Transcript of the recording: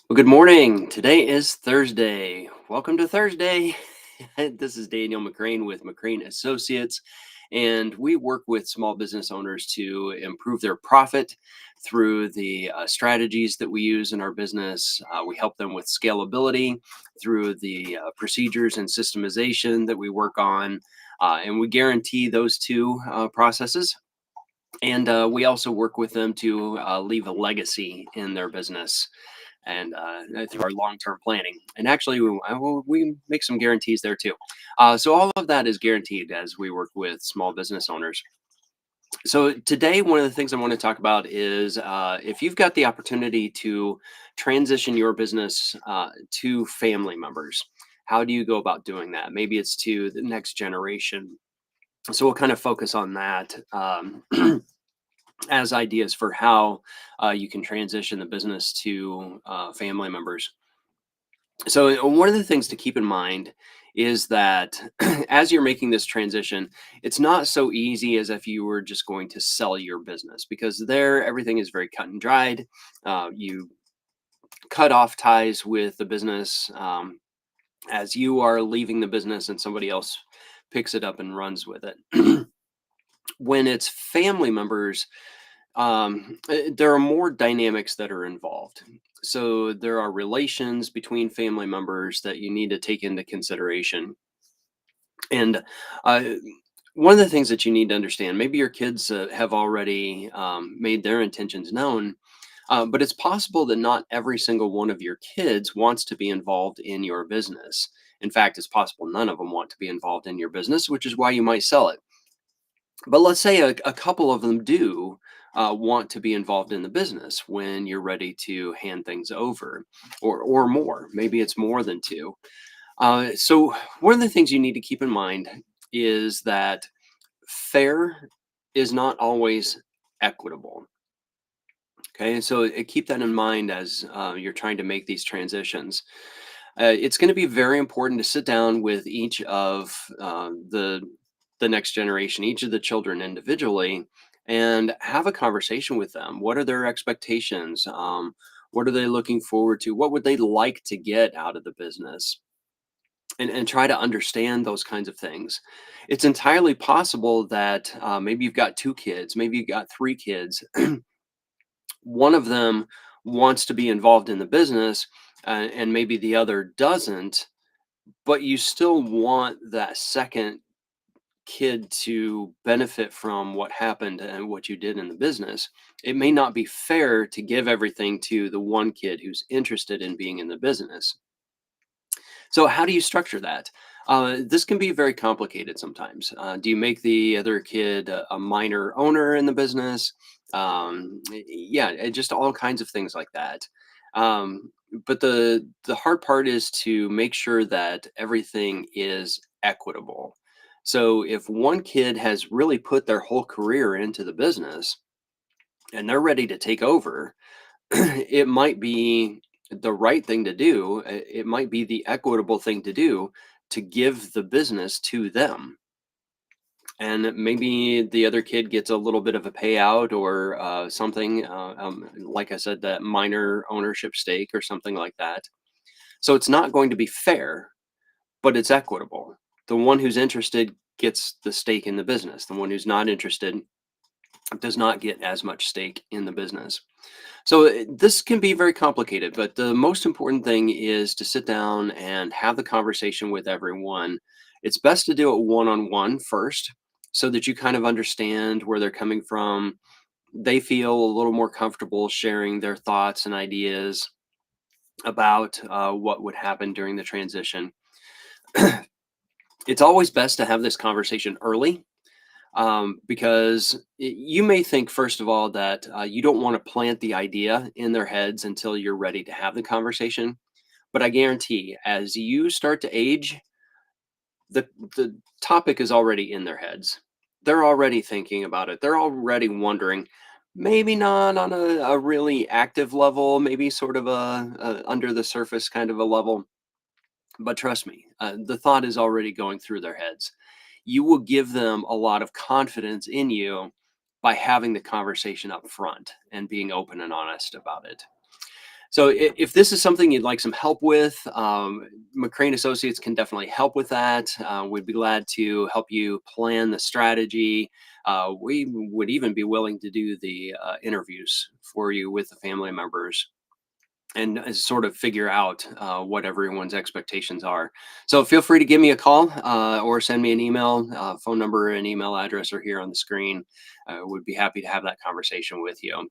Well, good morning. Today is Thursday. Welcome to Thursday. This is Daniel McCrane with McCrane Associates, and we work with small business owners to improve their profit through the strategies that we use in our business. We help them with scalability through the procedures and systemization that we work on, and we guarantee those two processes. And we also work with them to leave a legacy in their business and through our long-term planning. And actually, we make some guarantees there too. So all of that is guaranteed as we work with small business owners. So today, one of the things I want to talk about is if you've got the opportunity to transition your business to family members, how do you go about doing that? Maybe it's to the next generation. So we'll kind of focus on that. As ideas for how you can transition the business to family members. So, one of the things to keep in mind is that as you're making this transition, it's not so easy as if you were just going to sell your business because there everything is very cut and dried. You cut off ties with the business as you are leaving the business and somebody else picks it up and runs with it. When it's family members, there are more dynamics that are involved. So there are relations between family members that you need to take into consideration. And uh, one of the things that you need to understand, maybe your kids have already made their intentions known, but it's possible that not every single one of your kids wants to be involved in your business. In fact, it's possible none of them want to be involved in your business, which is why you might sell it. But let's say a couple of them do want to be involved in the business when you're ready to hand things over, or more. Maybe it's more than two. So one of the things you need to keep in mind is that fair is not always equitable. Okay, so keep that in mind as you're trying to make these transitions. It's going to be very important to sit down with each of the next generation, each of the children individually, and have a conversation with them. What are their expectations? What are they looking forward to? What would they like to get out of the business? And try to understand those kinds of things. It's entirely possible that maybe you've got two kids, maybe you've got three kids. One of them wants to be involved in the business, and maybe the other doesn't, but you still want that second kid to benefit from what happened and what you did in the business. It may not be fair to give everything to the one kid who's interested in being in the business. So, how do you structure that? This can be very complicated sometimes. Do you make the other kid a minor owner in the business? Yeah, just all kinds of things like that. But the hard part is to make sure that everything is equitable. So, if one kid has really put their whole career into the business and they're ready to take over, it might be the right thing to do. It might be the equitable thing to do to give the business to them. And maybe the other kid gets a little bit of a payout or something, like I said, that minor ownership stake or something like that. So it's not going to be fair, but it's equitable. The one who's interested gets the stake in the business. The one who's not interested does not get as much stake in the business. So this can be very complicated, but the most important thing is to sit down and have the conversation with everyone. It's best to do it one on one first so that you kind of understand where they're coming from. They feel a little more comfortable sharing their thoughts and ideas about what would happen during the transition. It's always best to have this conversation early because you may think, first of all, that you don't want to plant the idea in their heads until you're ready to have the conversation. But I guarantee, as you start to age, the topic is already in their heads. They're already thinking about it. They're already wondering, maybe not on a really active level, maybe sort of a under the surface kind of a level. But trust me, the thought is already going through their heads. You will give them a lot of confidence in you by having the conversation up front and being open and honest about it. So if this is something you'd like some help with, McCrane Associates can definitely help with that. We'd be glad to help you plan the strategy. We would even be willing to do the interviews for you with the family members and sort of figure out what everyone's expectations are. So feel free to give me a call or send me an email. Phone number and email address are here on the screen. Would be happy to have that conversation with you.